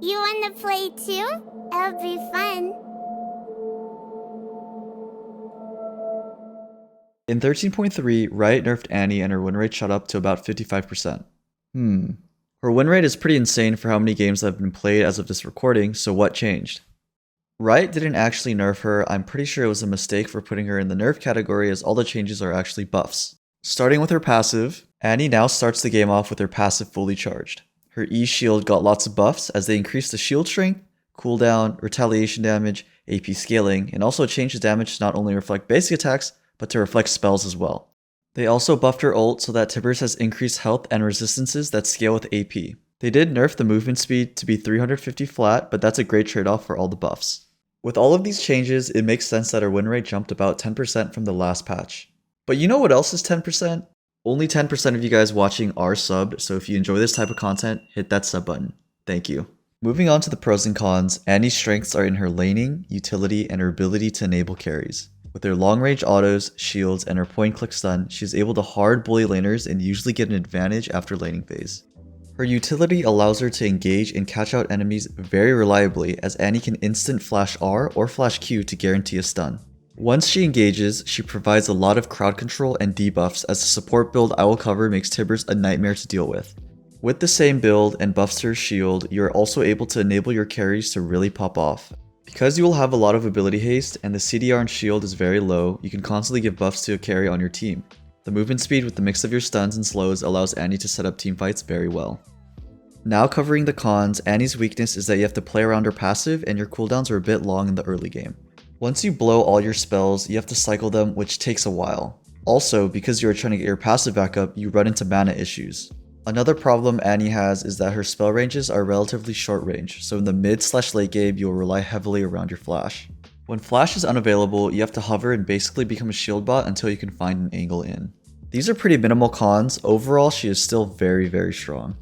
You wanna play too? It'll be fun. In 13.3, Riot nerfed Annie and her win rate shot up to about 55%. Her win rate is pretty insane for how many games that have been played as of this recording, so what changed? Riot didn't actually nerf her. I'm pretty sure it was a mistake for putting her in the nerf category, as all the changes are actually buffs. Starting with her passive, Annie now starts the game off with her passive fully charged. Her E shield got lots of buffs as they increased the shield strength, cooldown, retaliation damage, AP scaling, and also changed the damage to not only reflect basic attacks, but to reflect spells as well. They also buffed her ult so that Tibbers has increased health and resistances that scale with AP. They did nerf the movement speed to be 350 flat, but that's a great trade-off for all the buffs. With all of these changes, it makes sense that her win rate jumped about 10% from the last patch. But you know what else is 10%? Only 10% of you guys watching are subbed, so if you enjoy this type of content, hit that sub button. Thank you. Moving on to the pros and cons, Annie's strengths are in her laning, utility, and her ability to enable carries. With her long-range autos, shields, and her point-click stun, she is able to hard bully laners and usually get an advantage after laning phase. Her utility allows her to engage and catch out enemies very reliably, as Annie can instant flash R or flash Q to guarantee a stun. Once she engages, she provides a lot of crowd control and debuffs, as the support build I will cover makes Tibbers a nightmare to deal with. With the same build and buffs to her shield, you are also able to enable your carries to really pop off. Because you will have a lot of ability haste and the CDR and shield is very low, you can constantly give buffs to a carry on your team. The movement speed with the mix of your stuns and slows allows Annie to set up teamfights very well. Now covering the cons, Annie's weakness is that you have to play around her passive and your cooldowns are a bit long in the early game. Once you blow all your spells, you have to cycle them, which takes a while. Also, because you are trying to get your passive back up, you run into mana issues. Another problem Annie has is that her spell ranges are relatively short range, so in the mid/late game you will rely heavily around your flash. When flash is unavailable, you have to hover and basically become a shield bot until you can find an angle in. These are pretty minimal cons. Overall, she is still very strong.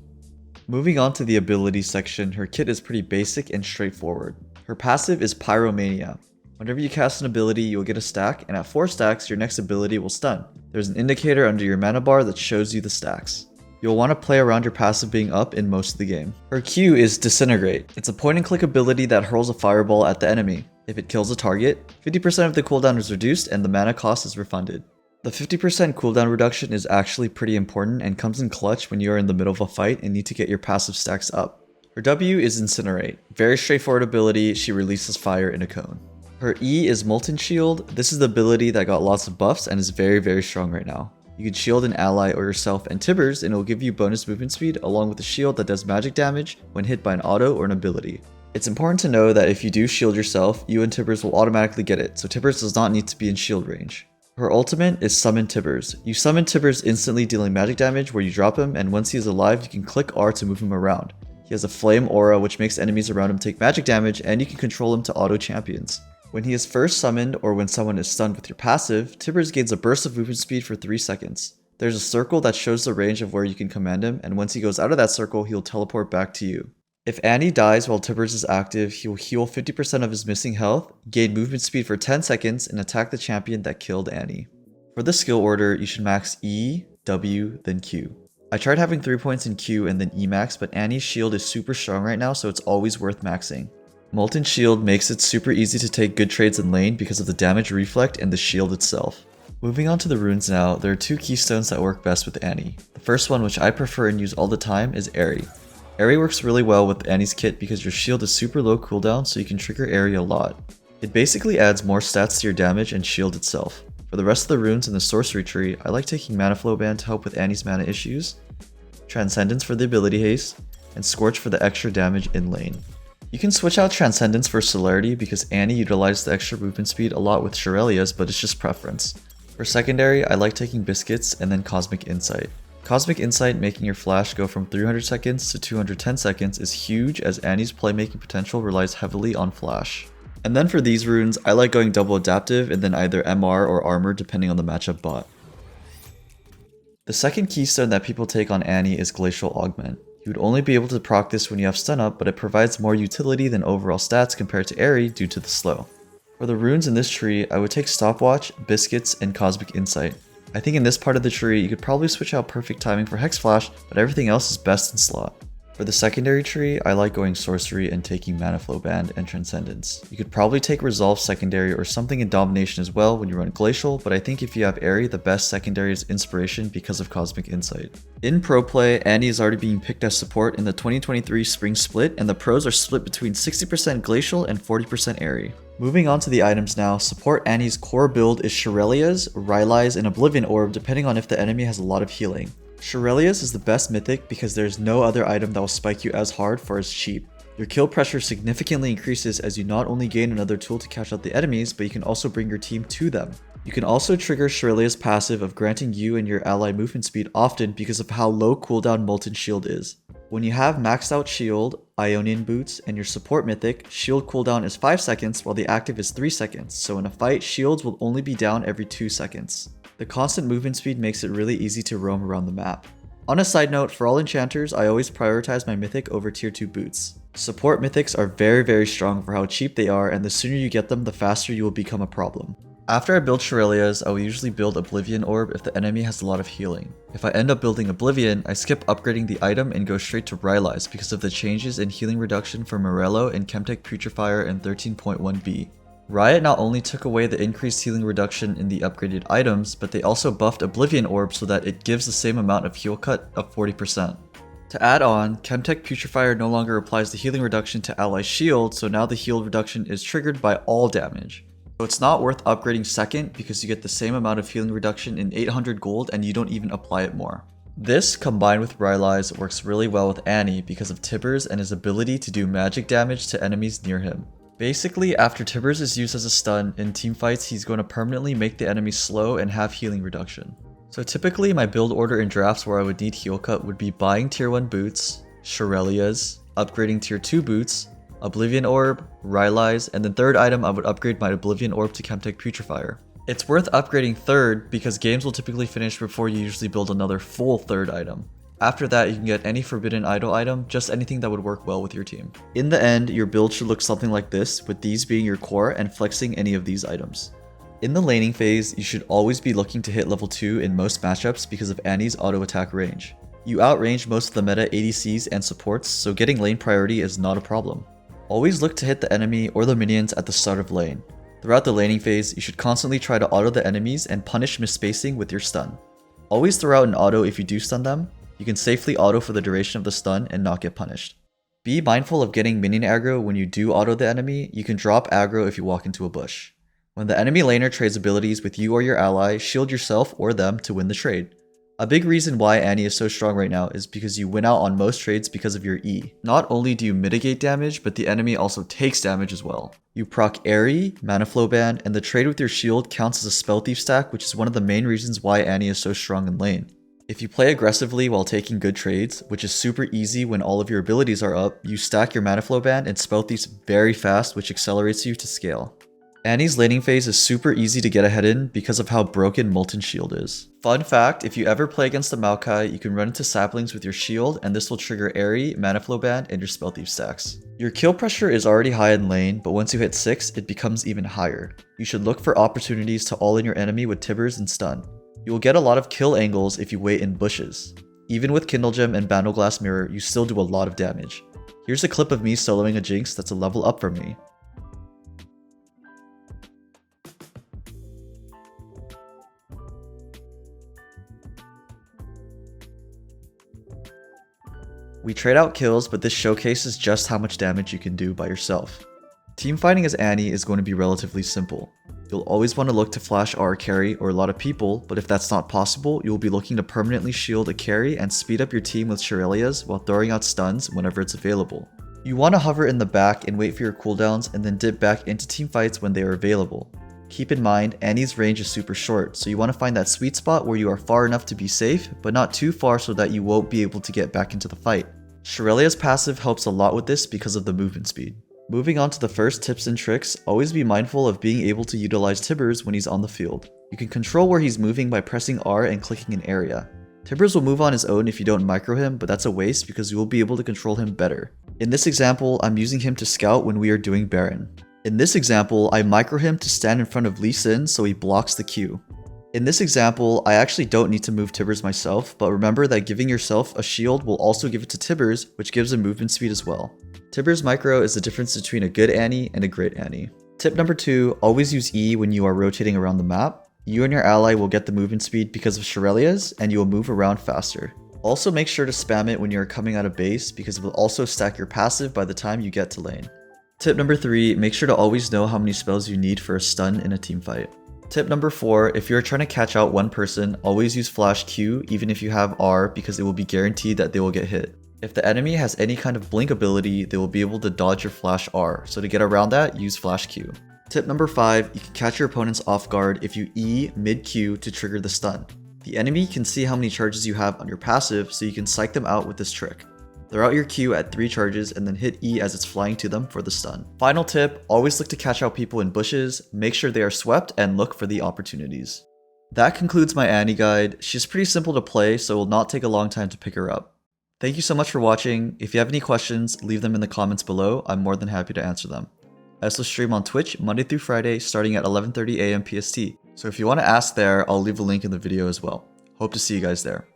Moving on to the ability section, her kit is pretty basic and straightforward. Her passive is Pyromania. Whenever you cast an ability, you will get a stack, and at 4 stacks, your next ability will stun. There's an indicator under your mana bar that shows you the stacks. You'll want to play around your passive being up in most of the game. Her Q is Disintegrate. It's a point and click ability that hurls a fireball at the enemy. If it kills a target, 50% of the cooldown is reduced and the mana cost is refunded. The 50% cooldown reduction is actually pretty important and comes in clutch when you are in the middle of a fight and need to get your passive stacks up. Her W is Incinerate. Very straightforward ability, she releases fire in a cone. Her E is Molten Shield. This is the ability that got lots of buffs and is very strong right now. You can shield an ally or yourself and Tibbers and it will give you bonus movement speed along with a shield that does magic damage when hit by an auto or an ability. It's important to know that if you do shield yourself, you and Tibbers will automatically get it, so Tibbers does not need to be in shield range. Her ultimate is Summon Tibbers. You summon Tibbers instantly dealing magic damage where you drop him, and once he is alive you can click R to move him around. He has a flame aura which makes enemies around him take magic damage, and you can control him to auto champions. When he is first summoned or when someone is stunned with your passive, Tibbers gains a burst of movement speed for 3 seconds. There's a circle that shows the range of where you can command him, and once he goes out of that circle, he'll teleport back to you. If Annie dies while Tibbers is active, he will heal 50% of his missing health, gain movement speed for 10 seconds, and attack the champion that killed Annie. For the skill order, you should max E, W, then Q. I tried having 3 points in Q and then E max, but Annie's shield is super strong right now, so it's always worth maxing. Molten Shield makes it super easy to take good trades in lane because of the damage reflect and the shield itself. Moving on to the runes now, there are 2 keystones that work best with Annie. The first one, which I prefer and use all the time, is Airy. Airy works really well with Annie's kit because your shield is super low cooldown, so you can trigger Airy a lot. It basically adds more stats to your damage and shield itself. For the rest of the runes in the sorcery tree, I like taking Mana Flow Band to help with Annie's mana issues, Transcendence for the ability haste, and Scorch for the extra damage in lane. You can switch out Transcendence for Celerity because Annie utilizes the extra movement speed a lot with Shurelya's, but it's just preference. For secondary, I like taking Biscuits and then Cosmic Insight. Cosmic Insight making your flash go from 300 seconds to 210 seconds is huge, as Annie's playmaking potential relies heavily on flash. And then for these runes, I like going double adaptive and then either MR or armor depending on the matchup bot. The second keystone that people take on Annie is Glacial Augment. You would only be able to proc this when you have stun up, but it provides more utility than overall stats compared to Airy due to the slow. For the runes in this tree, I would take Stopwatch, Biscuits, and Cosmic Insight. I think in this part of the tree, you could probably switch out Perfect Timing for Hex Flash, but everything else is best in slot. For the secondary tree, I like going Sorcery and taking Mana Flow Band and Transcendence. You could probably take Resolve secondary or something in Domination as well when you run Glacial, but I think if you have Airy, the best secondary is Inspiration because of Cosmic Insight. In Pro Play, Annie is already being picked as support in the 2023 Spring Split, and the pros are split between 60% Glacial and 40% Airy. Moving on to the items now, support Annie's core build is Shurelya's, Rylai's, and Oblivion Orb depending on if the enemy has a lot of healing. Shurelya's is the best mythic because there's no other item that will spike you as hard for as cheap. Your kill pressure significantly increases as you not only gain another tool to catch out the enemies, but you can also bring your team to them. You can also trigger Shurelya's passive of granting you and your ally movement speed often because of how low cooldown Molten Shield is. When you have maxed out shield, Ionian Boots, and your support mythic, shield cooldown is 5 seconds while the active is 3 seconds, so in a fight, shields will only be down every 2 seconds. The constant movement speed makes it really easy to roam around the map. On a side note, for all enchanters, I always prioritize my mythic over tier 2 boots. Support mythics are very strong for how cheap they are, and the sooner you get them, the faster you will become a problem. After I build Shurelya's, I will usually build Oblivion Orb if the enemy has a lot of healing. If I end up building Oblivion, I skip upgrading the item and go straight to Rylai's because of the changes in healing reduction for Morello and Chemtech Putrefier in 13.1b. Riot not only took away the increased healing reduction in the upgraded items, but they also buffed Oblivion Orb so that it gives the same amount of heal cut of 40%. To add on, Chemtech Putrefier no longer applies the healing reduction to ally shield, so now the heal reduction is triggered by all damage. So it's not worth upgrading second because you get the same amount of healing reduction in 800 gold and you don't even apply it more. This, combined with Rylai's, works really well with Annie because of Tibbers and his ability to do magic damage to enemies near him. Basically, after Tibbers is used as a stun, in teamfights he's going to permanently make the enemy slow and have healing reduction. So typically my build order in drafts where I would need heal cut would be buying tier 1 boots, Shurelya's, upgrading tier 2 boots, Oblivion Orb, Rylai's, and then third item I would upgrade my Oblivion Orb to Chemtech Putrefier. It's worth upgrading third because games will typically finish before you usually build another full third item. After that, you can get any Forbidden Idol item, just anything that would work well with your team. In the end, your build should look something like this, with these being your core and flexing any of these items. In the laning phase, you should always be looking to hit level 2 in most matchups because of Annie's auto attack range. You outrange most of the meta ADCs and supports, so getting lane priority is not a problem. Always look to hit the enemy or the minions at the start of lane. Throughout the laning phase, you should constantly try to auto the enemies and punish misspacing with your stun. Always throw out an auto if you do stun them. You can safely auto for the duration of the stun and not get punished. Be mindful of getting minion aggro when you do auto the enemy. You can drop aggro if you walk into a bush. When the enemy laner trades abilities with you or your ally, shield yourself or them to win the trade. A big reason why Annie is so strong right now is because you win out on most trades because of your E. Not only do you mitigate damage, but the enemy also takes damage as well. You proc Airy, Mana Flow Band, and the trade with your shield counts as a Spell Thief stack, which is one of the main reasons why Annie is so strong in lane. If you play aggressively while taking good trades, which is super easy when all of your abilities are up, you stack your Mana Flow Band and Spell Thieves very fast, which accelerates you to scale. Annie's laning phase is super easy to get ahead in because of how broken Molten Shield is. Fun fact, if you ever play against a Maokai, you can run into saplings with your shield and this will trigger Airy, Mana Flow Band, and your Spell Thief stacks. Your kill pressure is already high in lane, but once you hit 6, it becomes even higher. You should look for opportunities to all-in your enemy with Tibbers and stun. You will get a lot of kill angles if you wait in bushes. Even with Kindle Gem and Bandle Glass Mirror, you still do a lot of damage. Here's a clip of me soloing a Jinx that's a level up from me. We trade out kills, but this showcases just how much damage you can do by yourself. Teamfighting as Annie is going to be relatively simple. You'll always want to look to flash R carry or a lot of people, but if that's not possible, you'll be looking to permanently shield a carry and speed up your team with Shurelya's while throwing out stuns whenever it's available. You want to hover in the back and wait for your cooldowns and then dip back into teamfights when they are available. Keep in mind, Annie's range is super short, so you want to find that sweet spot where you are far enough to be safe, but not too far so that you won't be able to get back into the fight. Shurelya's passive helps a lot with this because of the movement speed. Moving on to the first tips and tricks, always be mindful of being able to utilize Tibbers when he's on the field. You can control where he's moving by pressing R and clicking an area. Tibbers will move on his own if you don't micro him, but that's a waste because you will be able to control him better. In this example, I'm using him to scout when we are doing Baron. In this example, I micro him to stand in front of Lee Sin so he blocks the Q. In this example, I actually don't need to move Tibbers myself, but remember that giving yourself a shield will also give it to Tibbers, which gives a movement speed as well. Tibbers micro is the difference between a good Annie and a great Annie. Tip number 2, always use E when you are rotating around the map. You and your ally will get the movement speed because of Shurelya's, and you will move around faster. Also make sure to spam it when you are coming out of base because it will also stack your passive by the time you get to lane. Tip number 3, make sure to always know how many spells you need for a stun in a team fight. Tip number 4, if you're trying to catch out one person, always use flash Q even if you have R because it will be guaranteed that they will get hit. If the enemy has any kind of blink ability, they will be able to dodge your flash R, so to get around that, use flash Q. Tip number 5, you can catch your opponents off guard if you E mid Q to trigger the stun. The enemy can see how many charges you have on your passive, so you can psych them out with this trick. Throw out your Q at 3 charges and then hit E as it's flying to them for the stun. Final tip, always look to catch out people in bushes, make sure they are swept, and look for the opportunities. That concludes my Annie guide. She's pretty simple to play, so it will not take a long time to pick her up. Thank you so much for watching. If you have any questions, leave them in the comments below. I'm more than happy to answer them. I also stream on Twitch Monday through Friday starting at 11:30 AM PST. So if you want to ask there, I'll leave a link in the video as well. Hope to see you guys there.